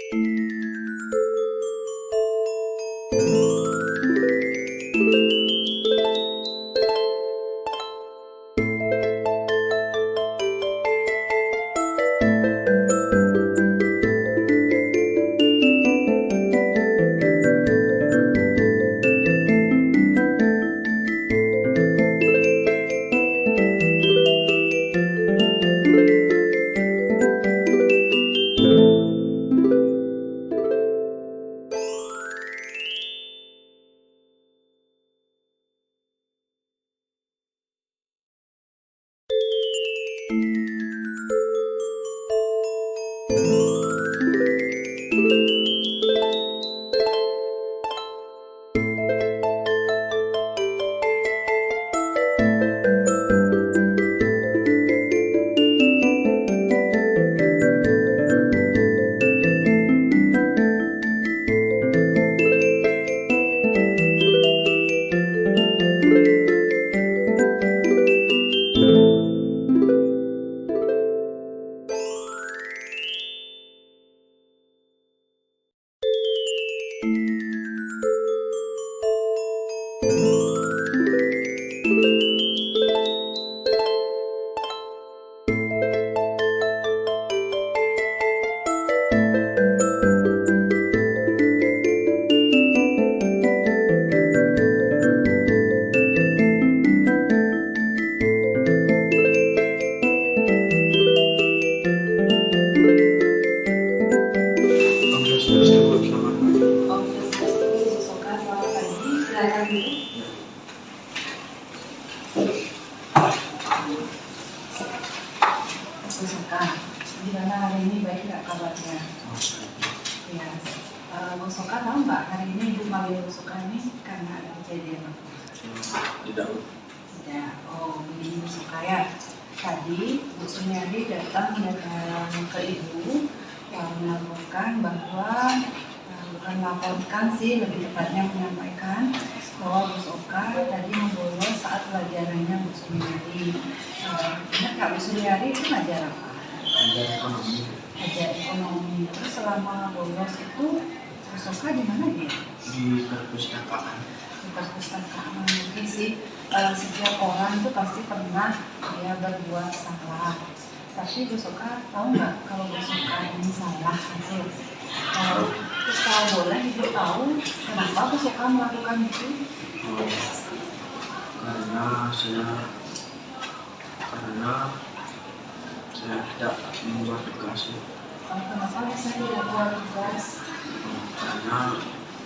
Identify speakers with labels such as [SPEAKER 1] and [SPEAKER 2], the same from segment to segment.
[SPEAKER 1] Suka. Gimana hari ini, baik nggak kabarnya? Ya, Bu Soka tahu nggak hari ini Ibu manggil Bu Soka ini karena ada kejadian apa?
[SPEAKER 2] Tidak.
[SPEAKER 1] Tidak. Oh, ini Bu Soka ya. Tadi Bu Sunyadi datang ke Ibu melaporkan bahwa bukan melaporkan sih, lebih tepatnya menyampaikan bahwa Bu Soka tadi membolos saat pelajarannya Bu Sunyadi. Ingat nggak Bu Sunyadi itu ngajar apa? Ajar ekonomi. Terus selama bolos itu Bu Soka di mana dia?
[SPEAKER 2] Di perpustakaan.
[SPEAKER 1] Di perpustakaan. Mungkin sih setiap orang itu pasti pernah dia berbuat salah. Tapi Bu Soka tahu nggak kalau Bu Soka ini salah gitu? Terus kalau boleh Ibu tahu kenapa Bu Soka melakukan itu?
[SPEAKER 2] Karena saya tidak membuat tugas.
[SPEAKER 1] Kenapa bisa tidak buat tugas?
[SPEAKER 2] Karena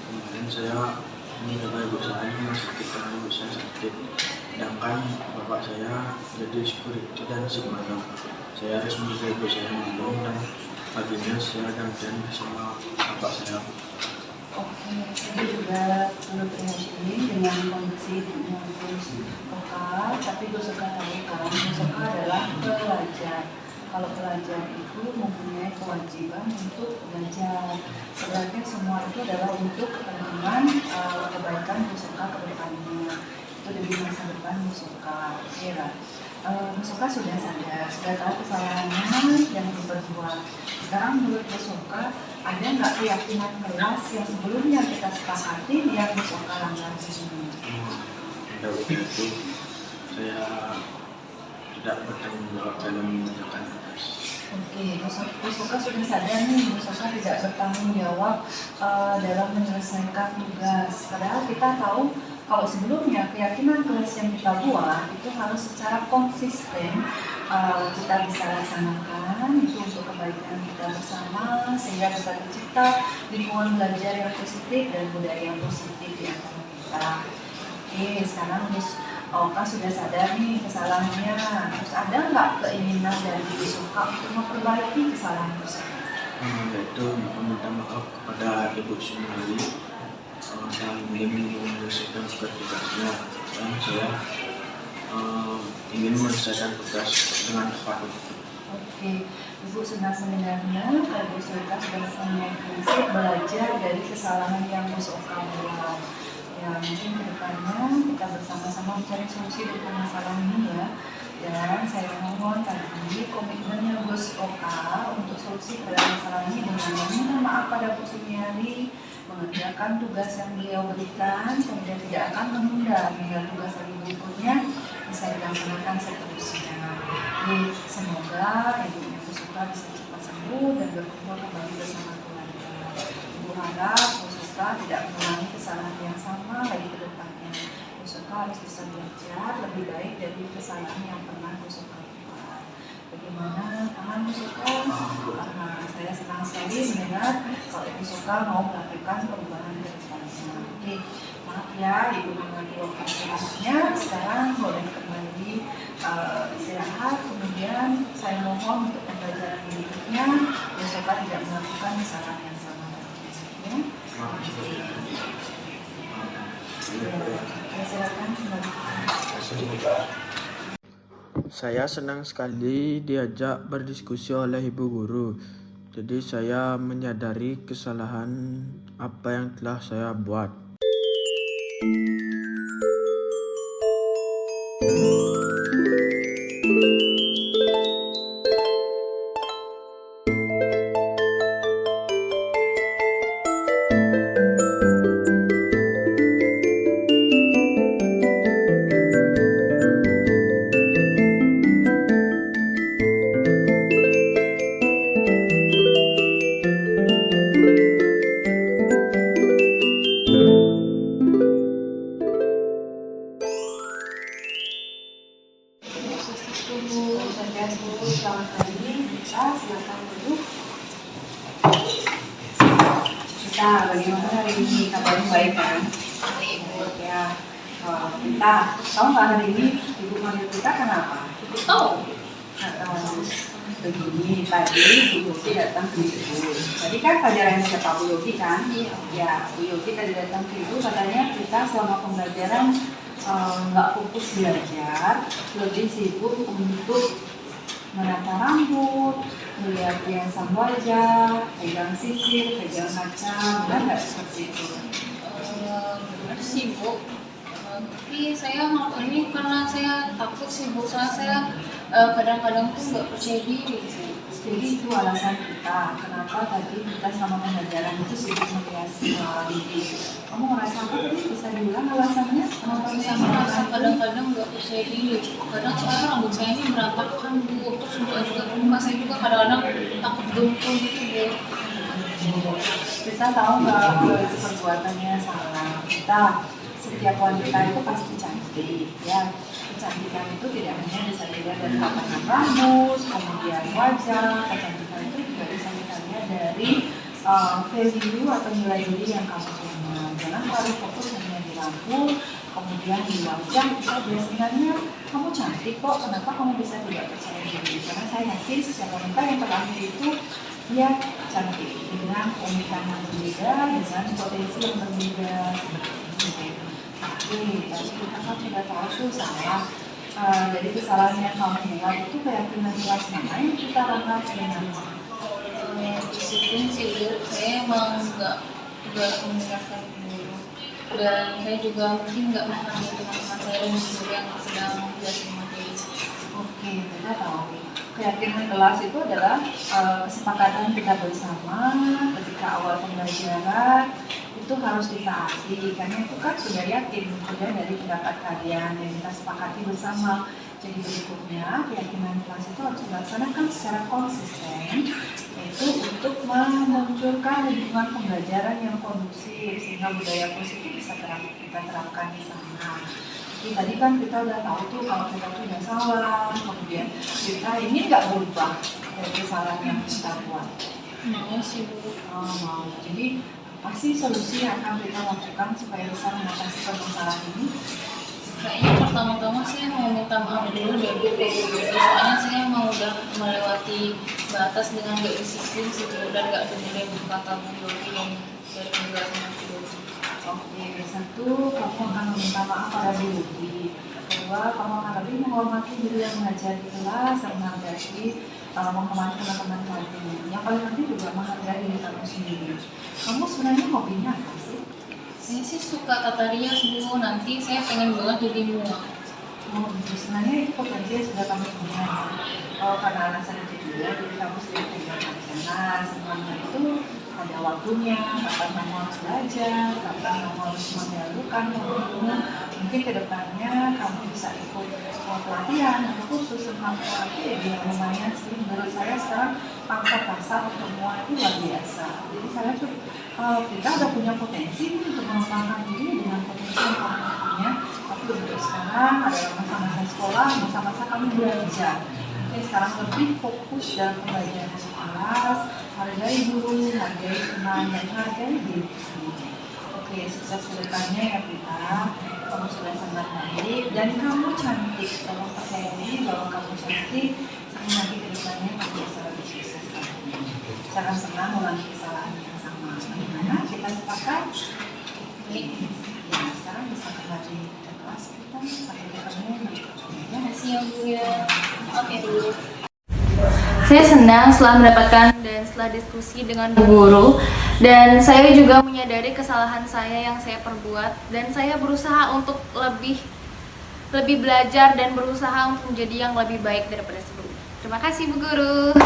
[SPEAKER 2] kemarin saya menjaga ibu saya masih sakit karena ibu saya sakit. Sedangkan bapak saya jadi security dan sigmaga. Saya harus menjaga ibu saya minum dan paginya saya gantian sama bapak saya.
[SPEAKER 1] Oke, saya juga perlu prihatin dengan kondisi ibunya Bu Soka, tapi Bu Soka tahu kan, Bu Soka adalah pelajar. Kalau pelajar itu mempunyai kewajiban untuk belajar. Sebenarnya semua itu adalah untuk kepentingan kebaikan Bu Soka ke depannya. Itu demi masa depan Bu Soka. Kira Bu Soka sudah sadar, sudah tahu kesalahannya yang diperbuat. Sekarang menurut Bu Soka, ada nggak keyakinan kelas yang sebelumnya kita sepakati yang Bu Soka langgar di sini?
[SPEAKER 2] Tidak begitu. Saya tidak bertanggung jawab dalam mengerjakan tugas.
[SPEAKER 1] Oke, Bu Soka sudah sadar nih, Bu Soka tidak bertanggung jawab dalam menyelesaikan tugas. Padahal kita tahu kalau sebelumnya keyakinan kelas yang kita buat itu harus secara konsisten kita bisa laksanakan itu untuk kebaikan kita bersama sehingga bisa tercipta lingkungan belajar yang positif dan budaya yang positif di antara kita. Oke, sekarang Oka sudah sadar nih kesalahannya. Terus ada nggak keinginan dari Bu Soka untuk memperbaiki kesalahan tersebut?
[SPEAKER 2] Yaitu meminta maaf kepada Ibu Sunyadi dan ingin menyelesaikan tugasnya dan saya ingin menyelesaikan tugas dengan cepat.
[SPEAKER 1] Oke, Ibu senang mendengarnya. Bu Soka sudah mempunyai prinsip belajar dari kesalahan yang Bu Soka buat. Ya, mungkin kedepannya kita bersama-sama mencari solusi dari masalah ini ya. Dan saya mohon tadi komitmennya Bu Soka untuk solusi pada masalah ini dengan meminta maaf pada hari mengerjakan tugas yang beliau berikan, kemudian tidak akan menunda hingga tugas hari berikutnya bisa dilaksanakan seterusnya. Jadi semoga ibunya Bu Suka bisa cepat sembuh dan berkumpul kembali bersama keluarga. Ibu harap Bu Suka tidak mengulangi kesalahan yang sama lagi ke depannya. Bu Suka harus bisa belajar lebih baik dari kesalahan yang pernah Bu Suka lakukan. Bagaimana paham Bu Suka? Saya senang sekali mendengar kalau Ibu Suka mau melakukan perubahan ke depannya. Oke, maaf ya Ibu mengambil waktu selanjutnya. Sekarang boleh kembali istirahat. Kemudian saya mohon untuk pembelajaran berikutnya Ibu Suka tidak melakukan kesalahan yang sama lagi. Ya. Silakan kembali.
[SPEAKER 2] Saya senang sekali diajak berdiskusi oleh Ibu Guru. Jadi saya menyadari kesalahan apa yang telah saya buat.
[SPEAKER 1] Selamat pagi, kita silakan duduk. Kita bagaimana hari ini? Kabarnya baik kan? Baik ya. Kita tahu nggak hari ini Ibu manggil kita kenapa? Tahu. Begini, tadi Bu Yogi datang ke Ibu. Tadi kan pelajaran siapa Bu Yogi kan? Iya. Ya, Bu Yogi tadi datang ke Ibu, katanya kita selama pembelajaran nggak fokus belajar, lebih sibuk untuk menata rambut, melihat hiasan wajah, pegang sisir, pegang kaca, benar nggak seperti itu?
[SPEAKER 3] Benar sibuk, tapi saya ngelakuin ini karena saya takut sibuk, soalnya saya kadang-kadang tuh nggak percaya diri.
[SPEAKER 1] Jadi itu alasan kita, kenapa tadi kita sama pembelajaran itu sibuk menghiasi diri. Kamu ngerasa apa tadi? Bisa diulang alasannya? Kenapa bisa
[SPEAKER 3] Saya merasa
[SPEAKER 1] merasa
[SPEAKER 3] kadang-kadang nggak percaya diri. Kadang soalnya rambut saya ini berantakan Bu, terus juga muka saya juga kadang-kadang takut dengkul gitu Bu.
[SPEAKER 1] Kita tahu nggak perbuatannya salah. Kita setiap wanita itu pasti cantik, ya. Kecantikan itu tidak hanya bisa dilihat dari tatanan rambut, kemudian wajah. Kecantikan itu juga bisa kita lihat dari value atau nilai diri yang kamu punya. Jangan terlalu fokus hanya di rambut, kemudian di wajah. Kita biasanya kamu cantik kok, kenapa kamu bisa tidak percaya diri? Karena saya yakin setiap wanita yang terakhir itu dia cantik dengan keunikan yang berbeda, dengan potensi yang berbeda seperti ini. Oke, tadi kita kan sudah tahu tuh salah. Jadi kesalahan yang kamu buat itu keyakinan kelas mana yang kita langgar sebenarnya?
[SPEAKER 3] Disiplin sih Bu, saya emang nggak mendengarkan guru, dan saya juga mungkin nggak memahami teman-teman saya dan guru yang sedang belajar materi.
[SPEAKER 1] Oke, kita tahu. Keyakinan kelas itu adalah kesepakatan kita bersama ketika awal pembelajaran itu harus ditaati, karena itu kan sudah yakin sudah dari pendapat kalian yang kita sepakati bersama. Jadi berikutnya keyakinan kelas itu harus dilaksanakan secara konsisten, yaitu untuk memunculkan lingkungan pembelajaran yang kondusif sehingga budaya positif bisa kita terapkan di sana. Jadi tadi kan kita udah tahu tuh kalau kita tuh udah salah, kemudian kita ini nggak berubah dari kesalahan yang kita buat.
[SPEAKER 3] Mau sih Bu.
[SPEAKER 1] Mau. Jadi pasti solusi yang akan kita lakukan supaya bisa mengatasi permasalahan ini.
[SPEAKER 3] Kayaknya pertama-tama saya mau minta maaf dulu deh Bu ke guru, soalnya saya mau udah melewati batas dengan gak disiplin sih Bu, dan gak dengerin kata Bu Yogi yang dari penjelasan Bu Yogi.
[SPEAKER 1] Oke, satu, kamu akan meminta maaf pada Bu Yogi. Kedua, kamu akan lebih menghormati guru yang mengajar di kelas dan menghargai menghormati teman-teman kamu. Yang paling penting juga menghargai diri kamu sendiri. Kamu sebenarnya hobinya apa sih?
[SPEAKER 3] Saya sih suka tata rias Bu, nanti saya pengen banget jadi muang.
[SPEAKER 1] Oh, gitu. Sebenarnya itu potensi yang sudah kamu punya. Karena alasan itu juga, jadi kamu sering tinggal di sana. Semuanya itu ada waktunya, kapan kamu harus belajar, kapan kamu harus menjalankan waktumu. Mungkin kedepannya kamu bisa ikut pelatihan atau kursus tentang PKP yang lumayan sih. Menurut saya sekarang pangsa pasar untuk semua itu luar biasa. Jadi saya tuh kalau kita udah punya potensi untuk mengembangkan diri dengan potensi yang kamu punya, tapi untuk sekarang adalah masa-masa sekolah, masa-masa kamu belajar. Oke, sekarang lebih fokus dalam pembelajaran di kelas, hargai guru, hargai teman, dan hargai diri sendiri. Oke, sukses ke depannya ya Prita. Kamu sudah sangat baik dan kamu cantik. Tolong percaya diri bahwa kamu cantik. Nanti ke depannya kamu bisa lebih sukses lagi. Jangan pernah mengulangi kesalahan yang sama. Bagaimana? Kita sepakat? Ya, sekarang bisa kembali ke kelas kita. Sampai ketemu di
[SPEAKER 3] Terima kasih ya Bu ya. Oke dulu. Saya senang setelah mendapatkan dan setelah diskusi dengan Bu Guru, dan saya juga menyadari kesalahan saya yang saya perbuat, dan saya berusaha untuk lebih belajar dan berusaha untuk menjadi yang lebih baik daripada sebelumnya. Terima kasih Bu Guru.